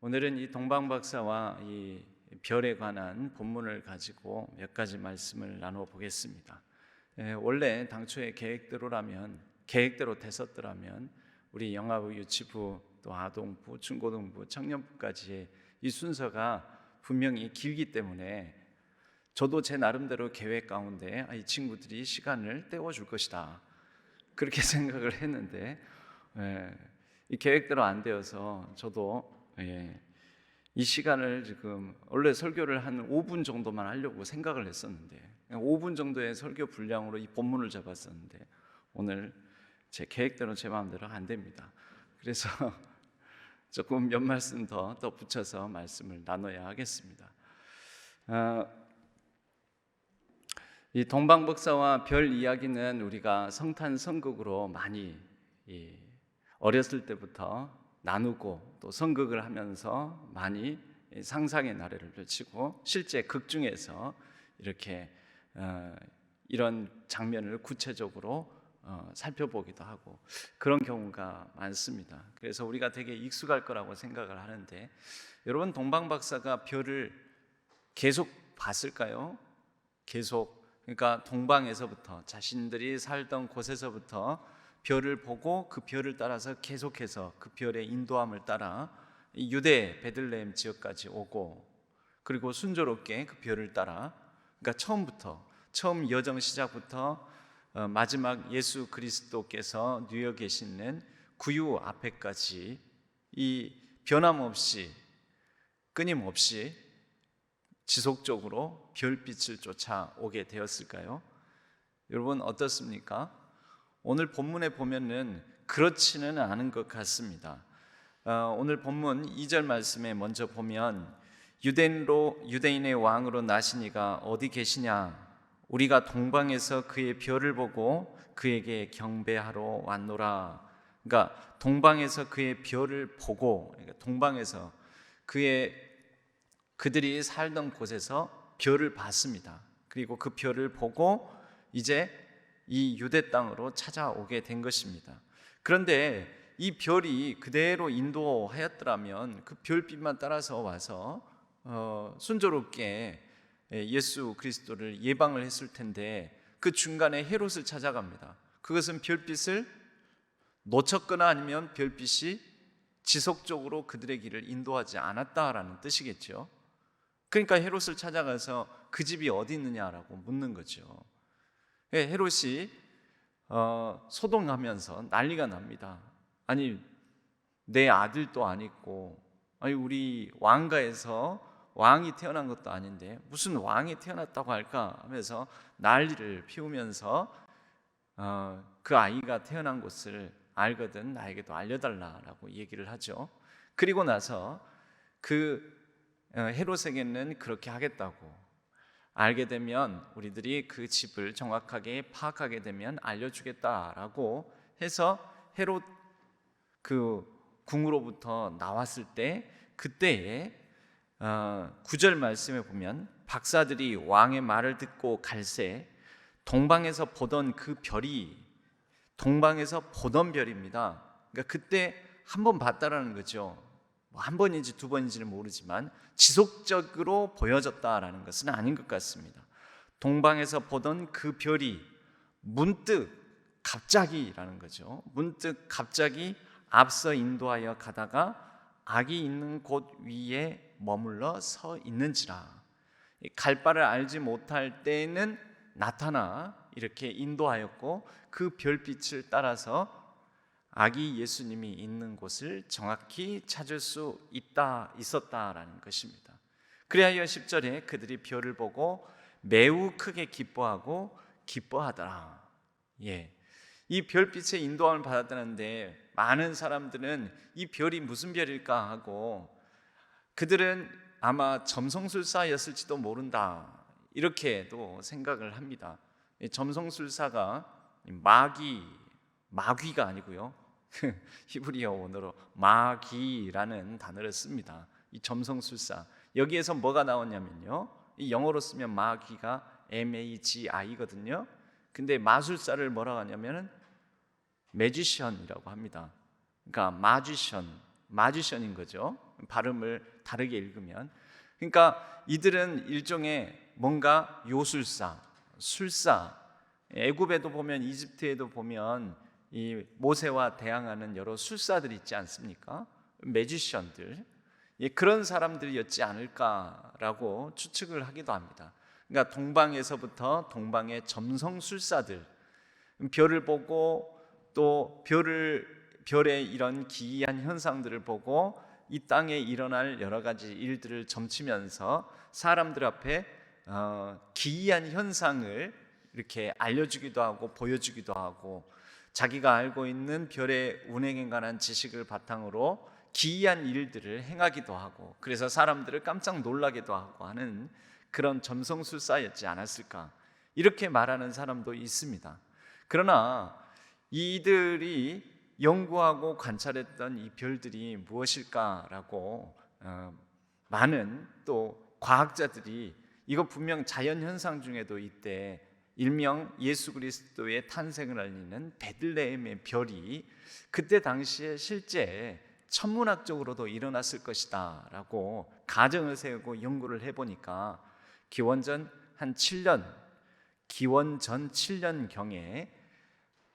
오늘은 이 동방 박사와 이 별에 관한 본문을 가지고 몇 가지 말씀을 나누어 보겠습니다. 원래 당초의 계획대로 됐었더라면 우리 영아부, 유치부, 또 아동부, 중고등부, 청년부까지의 이 순서가 분명히 길기 때문에 저도 제 나름대로 계획 가운데 이 친구들이 시간을 때워줄 것이다 그렇게 생각을 했는데 이 계획대로 안 되어서 저도 이 시간을 지금 원래 설교를 한 5분 정도만 하려고 생각을 했었는데 5분 정도의 설교 분량으로 이 본문을 잡았었는데 오늘 제 계획대로 제 마음대로 안 됩니다. 그래서 조금 몇 말씀 더 붙여서 말씀을 나눠야 하겠습니다. 이 동방박사와 별 이야기는 우리가 성탄성극으로 많이 어렸을 때부터 나누고 또 성극을 하면서 많이 상상의 나래를 펼치고 실제 극 중에서 이렇게 이런 장면을 구체적으로 살펴보기도 하고 그런 경우가 많습니다. 그래서 우리가 되게 익숙할 거라고 생각을 하는데 여러분, 동방박사가 별을 계속 봤을까요? 그러니까 동방에서부터 자신들이 살던 곳에서부터 별을 보고 그 별을 따라서 계속해서 그 별의 인도함을 따라 유대 베들레헴 지역까지 오고, 그리고 순조롭게 그 별을 따라, 그러니까 처음 여정 시작부터 마지막 예수 그리스도께서 누워 계시는 구유 앞에까지 이 변함없이 끊임없이 지속적으로 별빛을 쫓아오게 되었을까요? 여러분 어떻습니까? 오늘 본문에 보면은 그렇지는 않은 것 같습니다. 오늘 본문 2절 말씀에 먼저 보면 유대인의 왕으로 나시니가 어디 계시냐? 우리가 동방에서 그의 별을 보고 그에게 경배하러 왔노라. 그러니까 동방에서 그의 별을 보고, 그러니까 동방에서 그들이 살던 곳에서 별을 봤습니다. 그리고 그 별을 보고 이제 이 유대 땅으로 찾아오게 된 것입니다. 그런데 이 별이 그대로 인도하였더라면 그 별빛만 따라서 와서 순조롭게 예수 그리스도를 예방을 했을 텐데 그 중간에 헤롯을 찾아갑니다. 그것은 별빛을 놓쳤거나 아니면 별빛이 지속적으로 그들의 길을 인도하지 않았다라는 뜻이겠죠. 그러니까 헤롯을 찾아가서 그 집이 어디 있느냐라고 묻는 거죠. 헤롯이 소동하면서 난리가 납니다. 아니, 내 아들도 아니고, 아니 우리 왕가에서 왕이 태어난 것도 아닌데 무슨 왕이 태어났다고 할까 하면서 난리를 피우면서 그 아이가 태어난 곳을 알거든 나에게도 알려달라라고 얘기를 하죠. 그리고 나서 그 헤롯에게는 그렇게 하겠다고, 알게 되면 우리들이 그 집을 정확하게 파악하게 되면 알려주겠다라고 해서 헤롯 그 궁으로부터 나왔을 때 그때에 9절 말씀에 보면 박사들이 왕의 말을 듣고 갈새 동방에서 보던 그 별이 동방에서 보던 별입니다. 그러니까 그때 한 번 봤다라는 거죠. 한 번인지 두 번인지는 모르지만 지속적으로 보여졌다라는 것은 아닌 것 같습니다. 동방에서 보던 그 별이 문득 갑자기라는 거죠. 문득 갑자기 앞서 인도하여 가다가 악이 있는 곳 위에 머물러 서 있는지라. 갈 바를 알지 못할 때에는 나타나 이렇게 인도하였고 그 별빛을 따라서 아기 예수님이 있는 곳을 정확히 찾을 수 있었다라는 것입니다. 그리하여 10절에 그들이 별을 보고 매우 크게 기뻐하더라. 이 별빛의 인도함을 받았다는데 많은 사람들은 이 별이 무슨 별일까 하고 그들은 아마 점성술사였을지도 모른다 이렇게도 생각을 합니다. 점성술사가 마귀가 아니고요, 히브리어 원어로 마귀라는 단어를 씁니다. 이 점성술사, 여기에서 뭐가 나왔냐면요, 이 영어로 쓰면 마귀가 MAGI거든요. 근데 마술사를 뭐라고 하냐면은 매지션이라고 합니다. 그러니까 마지션인 거죠. 발음을 다르게 읽으면. 그러니까 이들은 일종의 뭔가 요술사, 술사, 애굽에도 보면 이집트에도 보면 이 모세와 대항하는 여러 술사들이 있지 않습니까? 매지션들, 그런 사람들이었지 않을까라고 추측을 하기도 합니다. 그러니까 동방에서부터 동방의 점성술사들, 별을 보고 또 별의 이런 기이한 현상들을 보고 이 땅에 일어날 여러 가지 일들을 점치면서 사람들 앞에 기이한 현상을 이렇게 알려주기도 하고 보여주기도 하고, 자기가 알고 있는 별의 운행에 관한 지식을 바탕으로 기이한 일들을 행하기도 하고, 그래서 사람들을 깜짝 놀라기도 하고 하는 그런 점성술사였지 않았을까, 이렇게 말하는 사람도 있습니다. 그러나 이들이 연구하고 관찰했던 이 별들이 무엇일까라고 많은 또 과학자들이 이거 분명 자연현상 중에도 이때 일명 예수 그리스도의 탄생을 알리는 베들레헴의 별이 그때 당시에 실제 천문학적으로도 일어났을 것이다 라고 가정을 세우고 연구를 해보니까 기원전 7년경에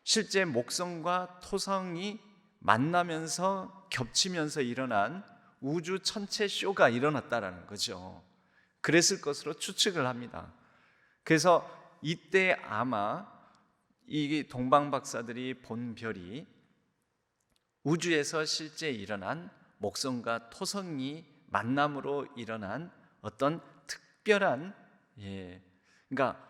실제 목성과 토성이 만나면서 겹치면서 일어난 우주 천체 쇼가 일어났다라는 거죠. 그랬을 것으로 추측을 합니다. 그래서 이때 아마 이 동방 박사들이 본 별이 우주에서 실제 일어난 목성과 토성이 만남으로 일어난 어떤 특별한, 그러니까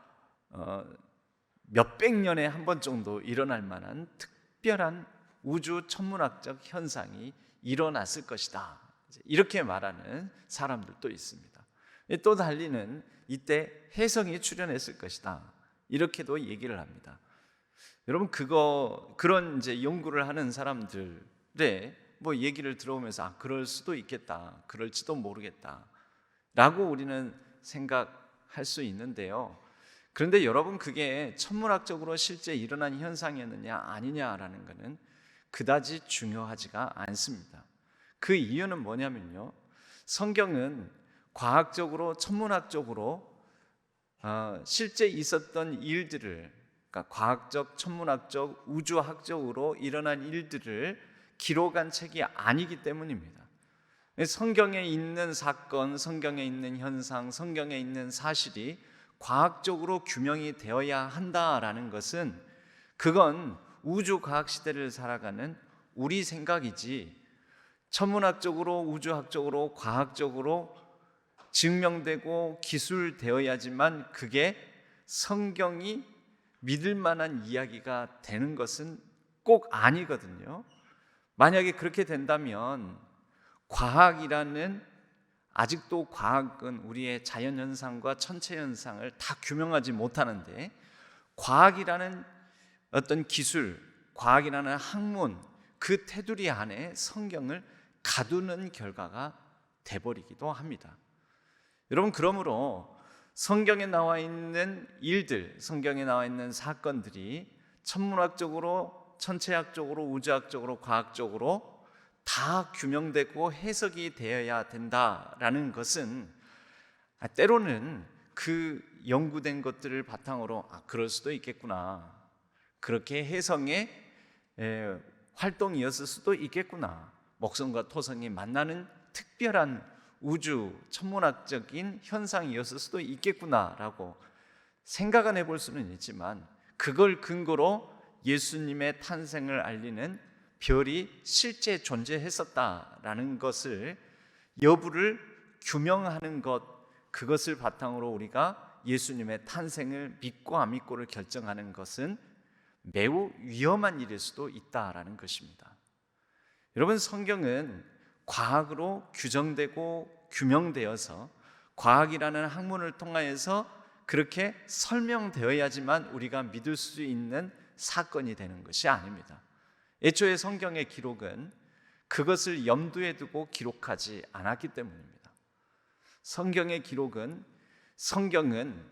몇백 년에 한 번 정도 일어날 만한 특별한 우주 천문학적 현상이 일어났을 것이다, 이렇게 말하는 사람들도 있습니다. 또 달리는 이때 혜성이 출현했을 것이다, 이렇게도 얘기를 합니다. 여러분, 그런 이제 연구를 하는 사람들의 뭐 얘기를 들어오면서 그럴 수도 있겠다, 그럴지도 모르겠다 라고 우리는 생각할 수 있는데요. 그런데 여러분, 그게 천문학적으로 실제 일어난 현상이었느냐 아니냐라는 것은 그다지 중요하지가 않습니다. 그 이유는 뭐냐면요, 성경은 과학적으로 천문학적으로 실제 있었던 일들을, 그러니까 과학적, 천문학적, 우주학적으로 일어난 일들을 기록한 책이 아니기 때문입니다. 성경에 있는 사건, 성경에 있는 현상, 성경에 있는 사실이 과학적으로 규명이 되어야 한다라는 것은, 그건 우주과학 시대를 살아가는 우리 생각이지, 천문학적으로, 우주학적으로, 과학적으로 증명되고 기술되어야지만 그게 성경이 믿을 만한 이야기가 되는 것은 꼭 아니거든요. 만약에 그렇게 된다면 과학이라는, 아직도 과학은 우리의 자연현상과 천체현상을 다 규명하지 못하는데, 과학이라는 어떤 기술, 과학이라는 학문, 그 테두리 안에 성경을 가두는 결과가 돼버리기도 합니다. 여러분, 그러므로 성경에 나와 있는 일들, 성경에 나와 있는 사건들이 천문학적으로, 천체학적으로, 우주학적으로, 과학적으로 다 규명되고 해석이 되어야 된다라는 것은, 때로는 그 연구된 것들을 바탕으로 그럴 수도 있겠구나, 그렇게 해석의 활동이었을 수도 있겠구나, 목성과 토성이 만나는 특별한 우주 천문학적인 현상이었을 수도 있겠구나라고 생각은 해볼 수는 있지만, 그걸 근거로 예수님의 탄생을 알리는 별이 실제 존재했었다라는 것을, 여부를 규명하는 것, 그것을 바탕으로 우리가 예수님의 탄생을 믿고 안 믿고를 결정하는 것은 매우 위험한 일일 수도 있다라는 것입니다. 여러분, 성경은 과학으로 규정되고 규명되어서 과학이라는 학문을 통하여서 그렇게 설명되어야지만 우리가 믿을 수 있는 사건이 되는 것이 아닙니다. 애초에 성경의 기록은 그것을 염두에 두고 기록하지 않았기 때문입니다. 성경의 기록은, 성경은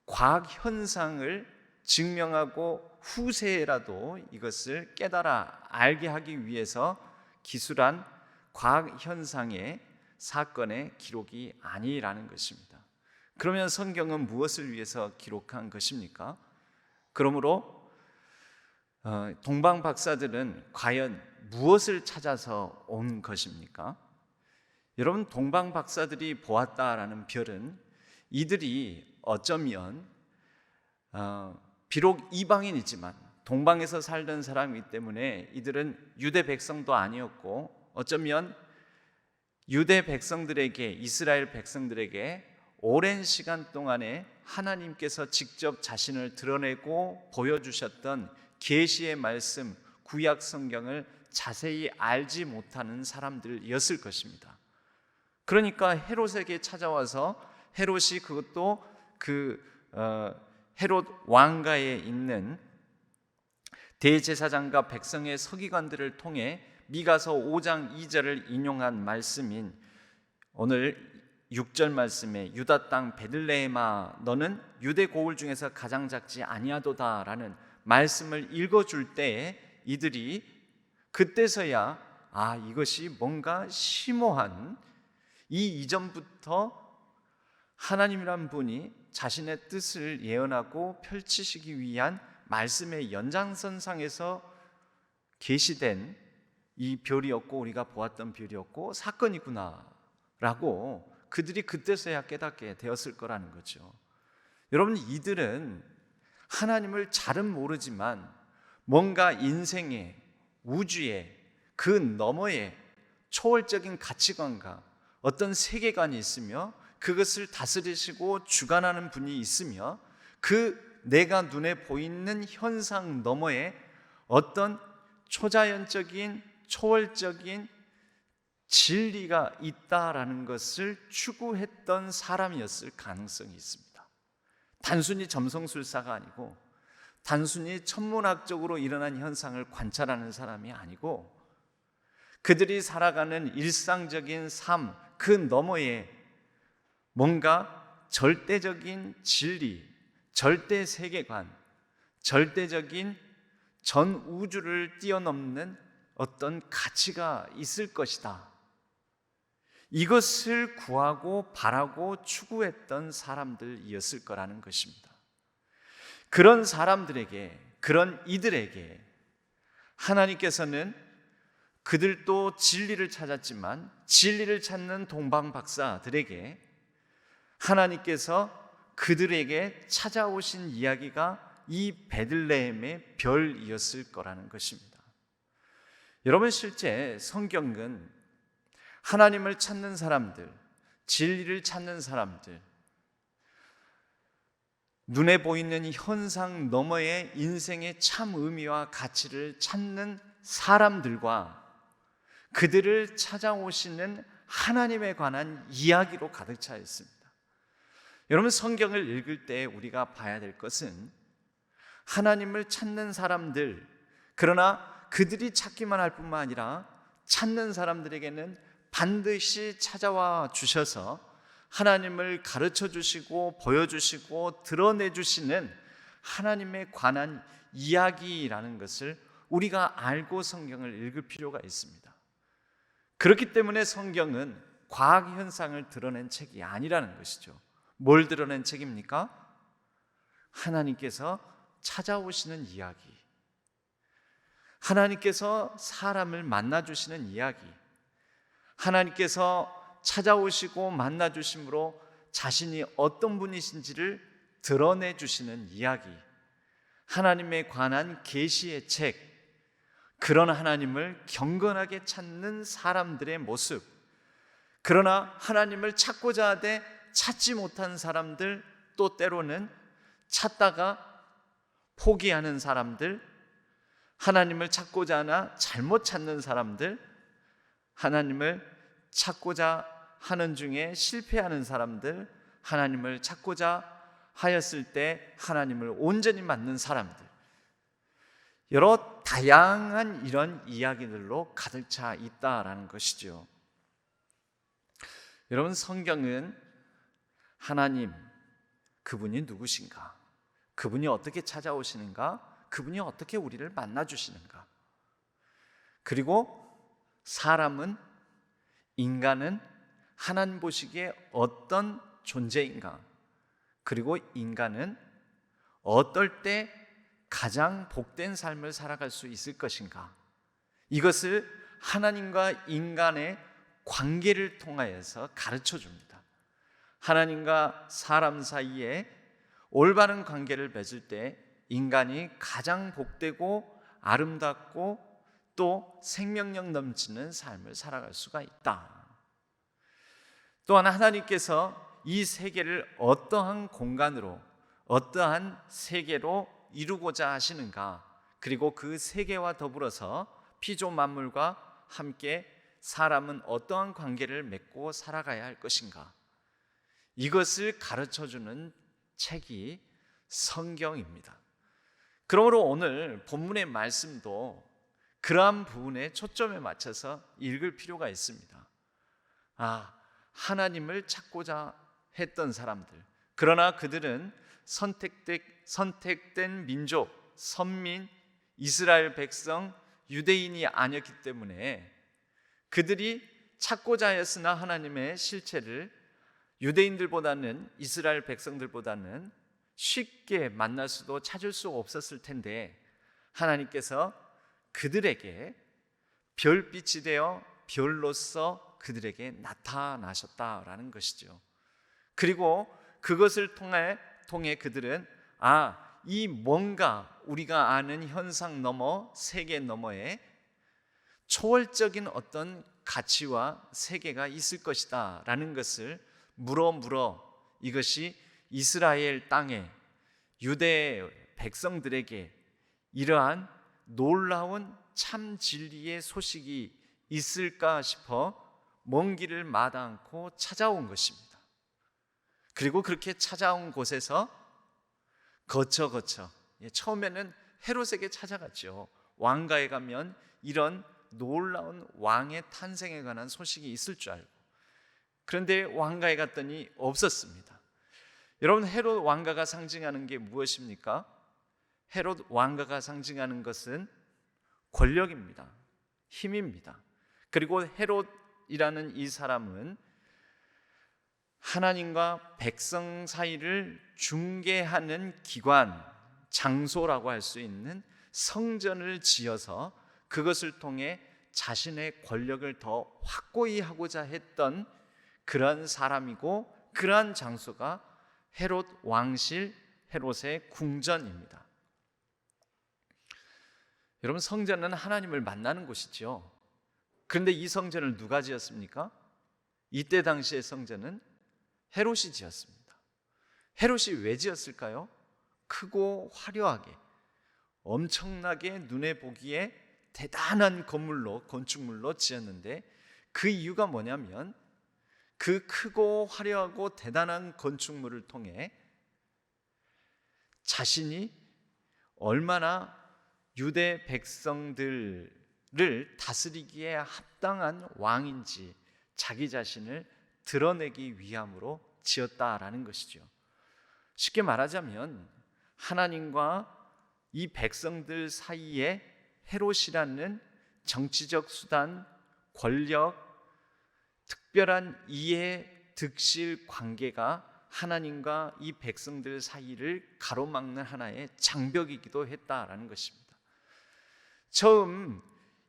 과학 현상을 증명하고 후세라도 이것을 깨달아 알게 하기 위해서 기술한 과학 현상의 사건의 기록이 아니라는 것입니다. 그러면 성경은 무엇을 위해서 기록한 것입니까? 그러므로 동방 박사들은 과연 무엇을 찾아서 온 것입니까? 여러분, 동방 박사들이 보았다라는 별은 이들이 어쩌면 비록 이방인이지만 동방에서 살던 사람이기 때문에 이들은 유대 백성도 아니었고 어쩌면 유대 백성들에게, 이스라엘 백성들에게 오랜 시간 동안에 하나님께서 직접 자신을 드러내고 보여주셨던 계시의 말씀, 구약 성경을 자세히 알지 못하는 사람들이었을 것입니다. 그러니까 헤롯에게 찾아와서 헤롯이 그것도 헤롯 왕가에 있는 대제사장과 백성의 서기관들을 통해 미가서 5장 2절을 인용한 말씀인 오늘 6절 말씀에 유다 땅 베들레헴아 너는 유대 고을 중에서 가장 작지 아니하도다 라는 말씀을 읽어줄 때에 이들이 그때서야 이것이 뭔가 심오한 이 이전부터 하나님이란 분이 자신의 뜻을 예언하고 펼치시기 위한 말씀의 연장선상에서 계시된 이 별이었고 우리가 보았던 별이었고 사건이구나 라고 그들이 그때서야 깨닫게 되었을 거라는 거죠. 여러분, 이들은 하나님을 잘은 모르지만 뭔가 인생의, 우주의 그 너머에 초월적인 가치관과 어떤 세계관이 있으며 그것을 다스리시고 주관하는 분이 있으며 그 내가 눈에 보이는 현상 너머에 어떤 초자연적인 초월적인 진리가 있다라는 것을 추구했던 사람이었을 가능성이 있습니다. 단순히 점성술사가 아니고 단순히 천문학적으로 일어난 현상을 관찰하는 사람이 아니고 그들이 살아가는 일상적인 삶 그 너머에 뭔가 절대적인 진리, 절대 세계관, 절대적인 전 우주를 뛰어넘는 어떤 가치가 있을 것이다. 이것을 구하고 바라고 추구했던 사람들이었을 거라는 것입니다. 그런 사람들에게, 그런 이들에게 하나님께서는 그들도 진리를 찾았지만 진리를 찾는 동방 박사들에게 하나님께서 그들에게 찾아오신 이야기가 이 베들레헴의 별이었을 거라는 것입니다. 여러분, 실제 성경은 하나님을 찾는 사람들, 진리를 찾는 사람들, 눈에 보이는 현상 너머의 인생의 참 의미와 가치를 찾는 사람들과 그들을 찾아오시는 하나님에 관한 이야기로 가득 차 있습니다. 여러분, 성경을 읽을 때 우리가 봐야 될 것은 하나님을 찾는 사람들, 그러나 그들이 찾기만 할 뿐만 아니라 찾는 사람들에게는 반드시 찾아와 주셔서 하나님을 가르쳐 주시고 보여주시고 드러내 주시는 하나님에 관한 이야기라는 것을 우리가 알고 성경을 읽을 필요가 있습니다. 그렇기 때문에 성경은 과학 현상을 드러낸 책이 아니라는 것이죠. 뭘 드러낸 책입니까? 하나님께서 찾아오시는 이야기, 하나님께서 사람을 만나주시는 이야기, 하나님께서 찾아오시고 만나주심으로 자신이 어떤 분이신지를 드러내주시는 이야기, 하나님에 관한 계시의 책, 그런 하나님을 경건하게 찾는 사람들의 모습, 그러나 하나님을 찾고자 하되 찾지 못한 사람들, 또 때로는 찾다가 포기하는 사람들, 하나님을 찾고자 하나 잘못 찾는 사람들, 하나님을 찾고자 하는 중에 실패하는 사람들, 하나님을 찾고자 하였을 때 하나님을 온전히 맞는 사람들, 여러 다양한 이런 이야기들로 가득 차 있다라는 것이죠. 여러분, 성경은 하나님, 그분이 누구신가? 그분이 어떻게 찾아오시는가? 그분이 어떻게 우리를 만나주시는가? 그리고 사람은 인간은 하나님 보시기에 어떤 존재인가? 그리고 인간은 어떨 때 가장 복된 삶을 살아갈 수 있을 것인가? 이것을 하나님과 인간의 관계를 통하여서 가르쳐 줍니다. 하나님과 사람 사이에 올바른 관계를 맺을 때 인간이 가장 복되고 아름답고 또 생명력 넘치는 삶을 살아갈 수가 있다. 또한 하나님께서 이 세계를 어떠한 공간으로, 어떠한 세계로 이루고자 하시는가, 그리고 그 세계와 더불어서 피조 만물과 함께 사람은 어떠한 관계를 맺고 살아가야 할 것인가, 이것을 가르쳐주는 책이 성경입니다. 그러므로 오늘 본문의 말씀도 그러한 부분에 초점에 맞춰서 읽을 필요가 있습니다. 하나님을 찾고자 했던 사람들, 그러나 그들은 선택된 민족, 선민, 이스라엘 백성, 유대인이 아니었기 때문에 그들이 찾고자 했으나 하나님의 실체를 유대인들보다는, 이스라엘 백성들보다는 쉽게 만날 수도 찾을 수 없었을 텐데 하나님께서 그들에게 별빛이 되어 별로서 그들에게 나타나셨다라는 것이죠. 그리고 그것을 통해 그들은 이 뭔가 우리가 아는 현상 너머, 세계 너머에 초월적인 어떤 가치와 세계가 있을 것이다 라는 것을 물어 이것이 이스라엘 땅에 유대 백성들에게 이러한 놀라운 참 진리의 소식이 있을까 싶어 먼 길을 마다 않고 찾아온 것입니다. 그리고 그렇게 찾아온 곳에서 거쳐 처음에는 헤롯에게 찾아갔죠. 왕가에 가면 이런 놀라운 왕의 탄생에 관한 소식이 있을 줄 알고, 그런데 왕가에 갔더니 없었습니다. 여러분, 헤롯 왕가가 상징하는 게 무엇입니까? 헤롯 왕가가 상징하는 것은 권력입니다. 힘입니다. 그리고 헤롯이라는 이 사람은 하나님과 백성 사이를 중개하는 기관, 장소라고 할 수 있는 성전을 지어서 그것을 통해 자신의 권력을 더 확고히 하고자 했던 그런 사람이고, 그러한 장소가 헤롯 왕실, 헤롯의 궁전입니다. 여러분, 성전은 하나님을 만나는 곳이죠. 그런데 이 성전을 누가 지었습니까? 이때 당시의 성전은 헤롯이 지었습니다. 헤롯이 왜 지었을까요? 크고 화려하게, 엄청나게 눈에 보기에 대단한 건축물로 지었는데, 그 이유가 뭐냐면 그 크고 화려하고 대단한 건축물을 통해 자신이 얼마나 유대 백성들을 다스리기에 합당한 왕인지 자기 자신을 드러내기 위함으로 지었다라는 것이죠. 쉽게 말하자면 하나님과 이 백성들 사이에 헤롯이라는 정치적 수단, 권력, 특별한 이해, 득실 관계가 하나님과 이 백성들 사이를 가로막는 하나의 장벽이기도 했다라는 것입니다. 처음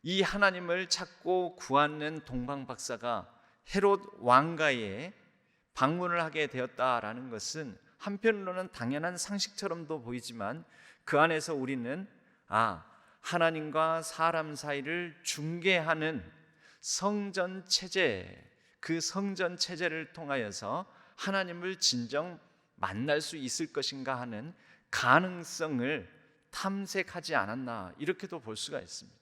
이 하나님을 찾고 구하는 동방 박사가 헤롯 왕가에 방문을 하게 되었다라는 것은 한편으로는 당연한 상식처럼도 보이지만, 그 안에서 우리는 하나님과 사람 사이를 중개하는 성전 체제, 그 성전 체제를 통하여서 하나님을 진정 만날 수 있을 것인가 하는 가능성을 탐색하지 않았나, 이렇게도 볼 수가 있습니다.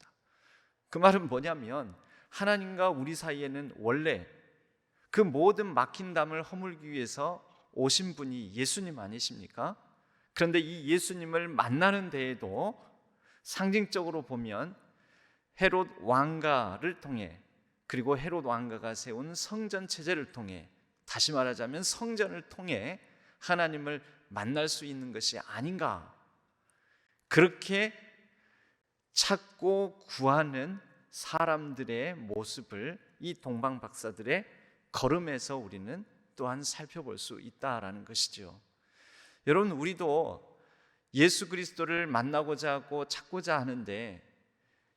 그 말은 뭐냐면 하나님과 우리 사이에는 원래 그 모든 막힌 담을 허물기 위해서 오신 분이 예수님 아니십니까? 그런데 이 예수님을 만나는 데에도 상징적으로 보면 헤롯 왕가를 통해, 그리고 헤롯 왕가가 세운 성전 체제를 통해, 다시 말하자면 성전을 통해 하나님을 만날 수 있는 것이 아닌가, 그렇게 찾고 구하는 사람들의 모습을 이 동방박사들의 걸음에서 우리는 또한 살펴볼 수 있다라는 것이죠. 여러분, 우리도 예수 그리스도를 만나고자 하고 찾고자 하는데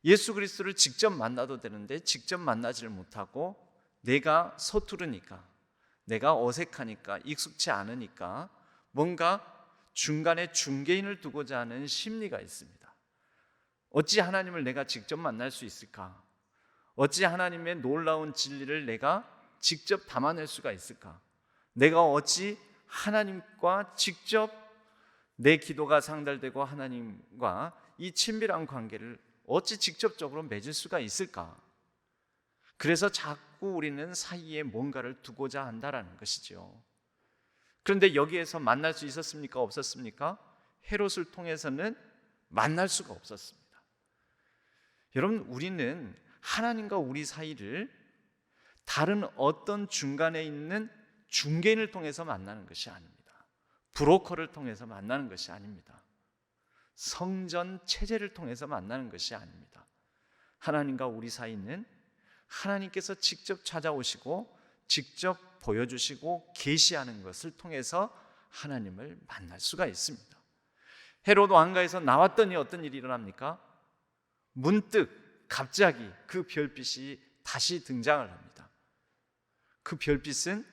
예수 그리스도를 직접 만나도 되는데 직접 만나지를 못하고 내가 서투르니까, 내가 어색하니까, 익숙치 않으니까 뭔가 중간에 중개인을 두고자 하는 심리가 있습니다. 어찌 하나님을 내가 직접 만날 수 있을까? 어찌 하나님의 놀라운 진리를 내가 직접 담아낼 수가 있을까? 내가 어찌 하나님과 직접 내 기도가 상달되고 하나님과 이 친밀한 관계를 어찌 직접적으로 맺을 수가 있을까? 그래서 자꾸 우리는 사이에 뭔가를 두고자 한다라는 것이죠. 그런데 여기에서 만날 수 있었습니까? 없었습니까? 헤롯을 통해서는 만날 수가 없었습니다. 여러분, 우리는 하나님과 우리 사이를 다른 어떤 중간에 있는 중개인을 통해서 만나는 것이 아닙니다. 브로커를 통해서 만나는 것이 아닙니다. 성전 체제를 통해서 만나는 것이 아닙니다. 하나님과 우리 사이는 하나님께서 직접 찾아오시고 직접 보여주시고 계시하는 것을 통해서 하나님을 만날 수가 있습니다. 헤롯 왕가에서 나왔더니 어떤 일이 일어납니까? 문득 갑자기 그 별빛이 다시 등장을 합니다. 그 별빛은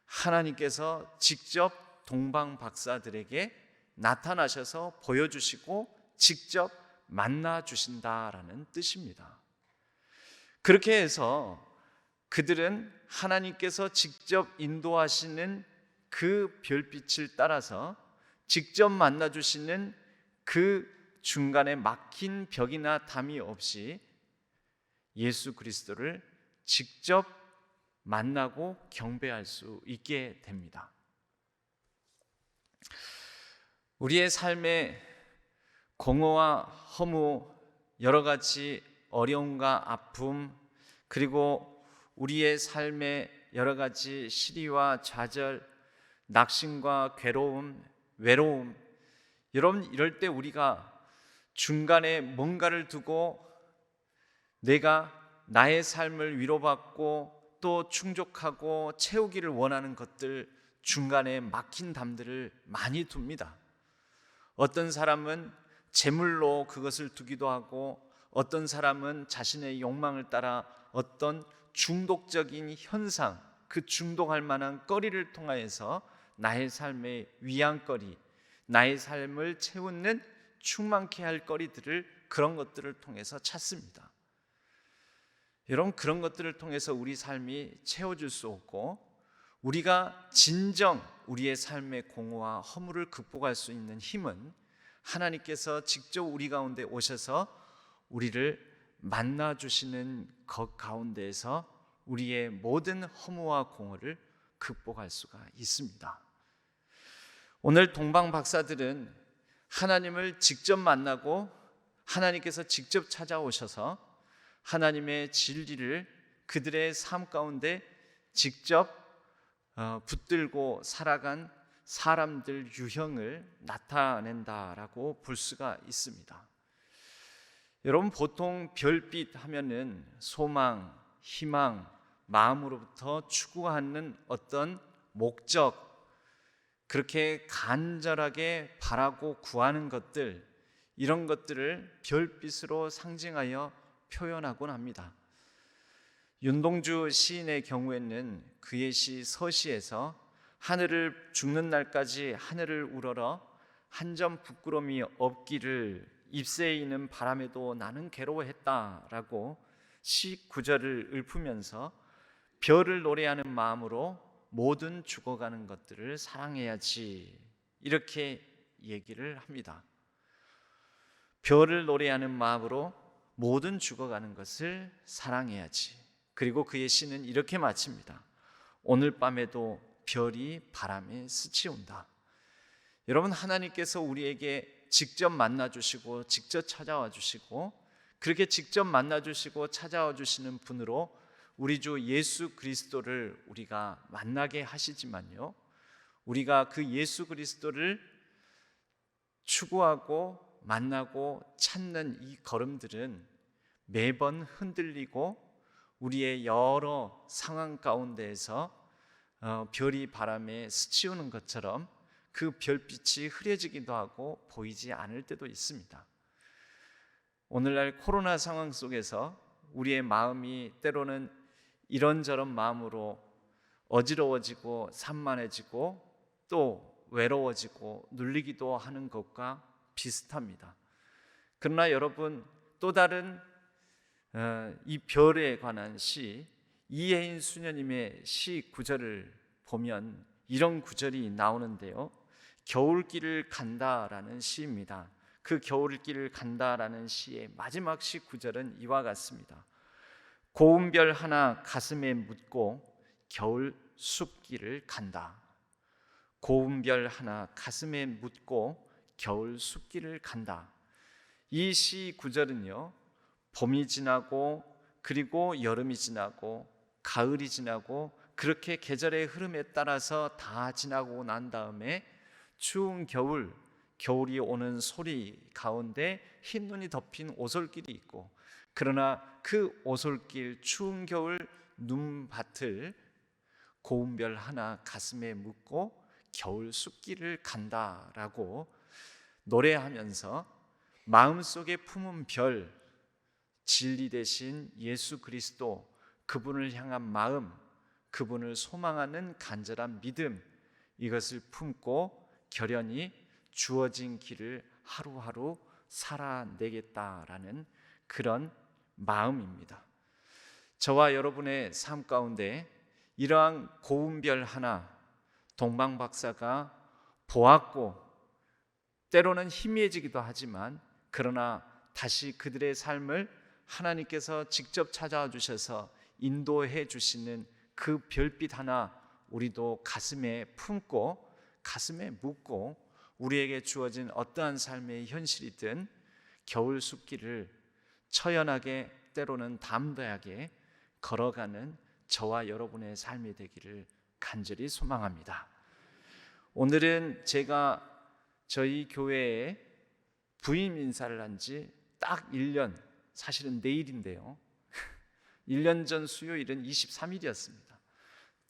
하나님께서 직접 동방 박사들에게 나타나셔서 보여주시고 직접 만나 주신다라는 뜻입니다. 그렇게 해서 그들은 하나님께서 직접 인도하시는 그 별빛을 따라서 직접 만나 주시는 그 중간에 막힌 벽이나 담이 없이 예수 그리스도를 직접 만나고 경배할 수 있게 됩니다. 우리의 삶의 공허와 허무, 여러 가지 어려움과 아픔, 그리고 우리의 삶의 여러 가지 시리와 좌절, 낙심과 괴로움, 외로움, 여러분, 이럴 때 우리가 중간에 뭔가를 두고 내가 나의 삶을 위로받고 또 충족하고 채우기를 원하는 것들, 중간에 막힌 담들을 많이 둡니다. 어떤 사람은 재물로 그것을 두기도 하고, 어떤 사람은 자신의 욕망을 따라 어떤 중독적인 현상, 그 중독할 만한 거리를 통하여서 나의 삶의 위안거리, 나의 삶을 채우는 충만케 할 거리들을, 그런 것들을 통해서 찾습니다. 여러분, 그런 것들을 통해서 우리 삶이 채워질 수 없고, 우리가 진정 우리의 삶의 공허와 허물을 극복할 수 있는 힘은 하나님께서 직접 우리 가운데 오셔서 우리를 만나 주시는 것 가운데에서 우리의 모든 허무와 공허를 극복할 수가 있습니다. 오늘 동방 박사들은 하나님을 직접 만나고 하나님께서 직접 찾아오셔서 하나님의 진리를 그들의 삶 가운데 직접 붙들고 살아간 사람들 유형을 나타낸다라고 볼 수가 있습니다. 여러분, 보통 별빛 하면은 소망, 희망, 마음으로부터 추구하는 어떤 목적, 그렇게 간절하게 바라고 구하는 것들, 이런 것들을 별빛으로 상징하여 표현하곤 합니다. 윤동주 시인의 경우에는 그의 시 서시에서 하늘을 죽는 날까지 하늘을 우러러 한 점 부끄러움이 없기를 잎새에 있는 바람에도 나는 괴로워했다라고 시 구절을 읊으면서 별을 노래하는 마음으로 모든 죽어가는 것들을 사랑해야지, 이렇게 얘기를 합니다. 별을 노래하는 마음으로 모든 죽어가는 것을 사랑해야지. 그리고 그의 시는 이렇게 마칩니다. 오늘 밤에도 별이 바람에 스치온다. 여러분, 하나님께서 우리에게 직접 만나 주시고 직접 찾아와 주시고, 그렇게 직접 만나 주시고 찾아와 주시는 분으로 우리 주 예수 그리스도를 우리가 만나게 하시지만요, 우리가 그 예수 그리스도를 추구하고 만나고 찾는 이 걸음들은 매번 흔들리고 우리의 여러 상황 가운데에서 별이 바람에 스치우는 것처럼 그 별빛이 흐려지기도 하고 보이지 않을 때도 있습니다. 오늘날 코로나 상황 속에서 우리의 마음이 때로는 이런저런 마음으로 어지러워지고 산만해지고 또 외로워지고 눌리기도 하는 것과 비슷합니다. 그러나 여러분, 또 다른 이 별에 관한 시, 이혜인 수녀님의 시 구절을 보면 이런 구절이 나오는데요, 겨울길을 간다라는 시입니다. 그 겨울길을 간다라는 시의 마지막 시 구절은 이와 같습니다. 고운 별 하나 가슴에 묻고 겨울 숲길을 간다. 고운 별 하나 가슴에 묻고 겨울 숲길을 간다. 이 시 구절은요, 봄이 지나고 그리고 여름이 지나고 가을이 지나고 그렇게 계절의 흐름에 따라서 다 지나고 난 다음에 추운 겨울이 오는 소리 가운데 흰 눈이 덮인 오솔길이 있고, 그러나 그 오솔길 추운 겨울 눈밭을 고운 별 하나 가슴에 묻고 겨울 숲길을 간다라고 노래하면서 마음속에 품은 별, 진리 되신 예수 그리스도, 그분을 향한 마음, 그분을 소망하는 간절한 믿음, 이것을 품고 결연히 주어진 길을 하루하루 살아내겠다라는 그런 마음입니다. 저와 여러분의 삶 가운데 이러한 고운 별 하나 동방 박사가 보았고, 때로는 희미해지기도 하지만 그러나 다시 그들의 삶을 하나님께서 직접 찾아와 주셔서 인도해 주시는 그 별빛 하나 우리도 가슴에 품고 가슴에 묻고, 우리에게 주어진 어떠한 삶의 현실이든 겨울 숲길을 처연하게, 때로는 담대하게 걸어가는 저와 여러분의 삶이 되기를 간절히 소망합니다. 오늘은 제가 저희 교회에 부임 인사를 한 지 딱 1년, 사실은 내일인데요, 1년 전 수요일은 23일이었습니다.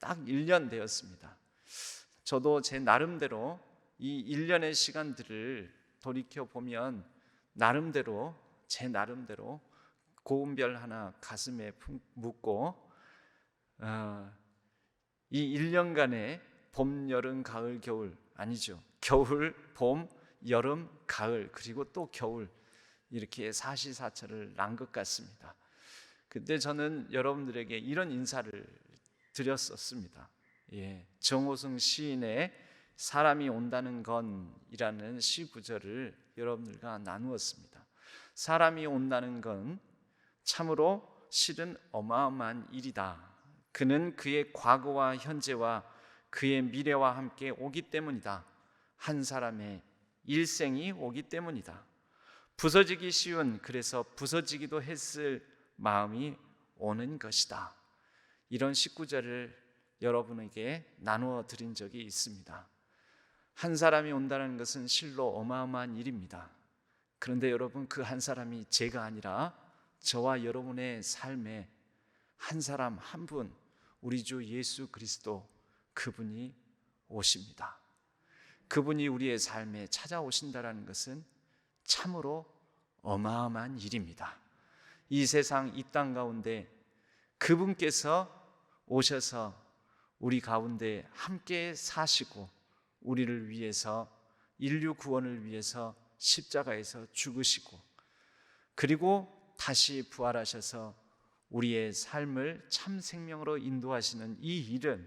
딱 1년 되었습니다. 저도 제 나름대로 이 1년의 시간들을 돌이켜보면 제 나름대로 고운 별 하나 가슴에 묻고 이 1년간의 봄, 여름, 가을, 겨울, 아니죠, 겨울, 봄, 여름, 가을, 그리고 또 겨울, 이렇게 사시사철을 난 것 같습니다. 그때 저는 여러분들에게 이런 인사를 드렸었습니다. 정호승 시인의 사람이 온다는 건이라는 시 구절을 여러분들과 나누었습니다. 사람이 온다는 건 참으로 실은 어마어마한 일이다. 그는 그의 과거와 현재와 그의 미래와 함께 오기 때문이다. 한 사람의 일생이 오기 때문이다. 부서지기 쉬운, 그래서 부서지기도 했을 마음이 오는 것이다. 이런 19절을 여러분에게 나누어 드린 적이 있습니다. 한 사람이 온다는 것은 실로 어마어마한 일입니다. 그런데 여러분, 그 한 사람이 제가 아니라 저와 여러분의 삶에 한 사람 한 분, 우리 주 예수 그리스도, 그분이 오십니다. 그분이 우리의 삶에 찾아오신다는 것은 참으로 어마어마한 일입니다. 이 세상, 이 땅 가운데 그분께서 오셔서 우리 가운데 함께 사시고 우리를 위해서, 인류 구원을 위해서 십자가에서 죽으시고, 그리고 다시 부활하셔서 우리의 삶을 참 생명으로 인도하시는 이 일은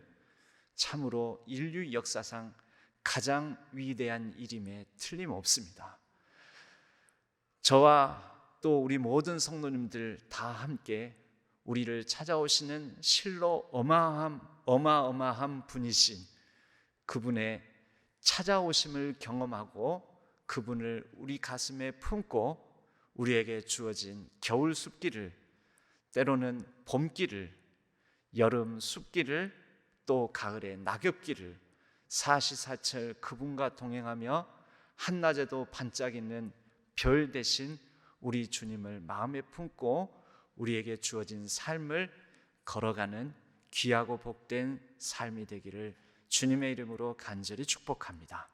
참으로 인류 역사상 가장 위대한 일임에 틀림없습니다. 저와 또 우리 모든 성도님들 다 함께 우리를 찾아오시는 실로 어마어마한 분이신 그분의 찾아오심을 경험하고 그분을 우리 가슴에 품고 우리에게 주어진 겨울 숲길을, 때로는 봄길을, 여름 숲길을, 또 가을의 낙엽길을 사시사철 그분과 동행하며 한낮에도 반짝이는 별 대신 우리 주님을 마음에 품고 우리에게 주어진 삶을 걸어가는 귀하고 복된 삶이 되기를 주님의 이름으로 간절히 축복합니다.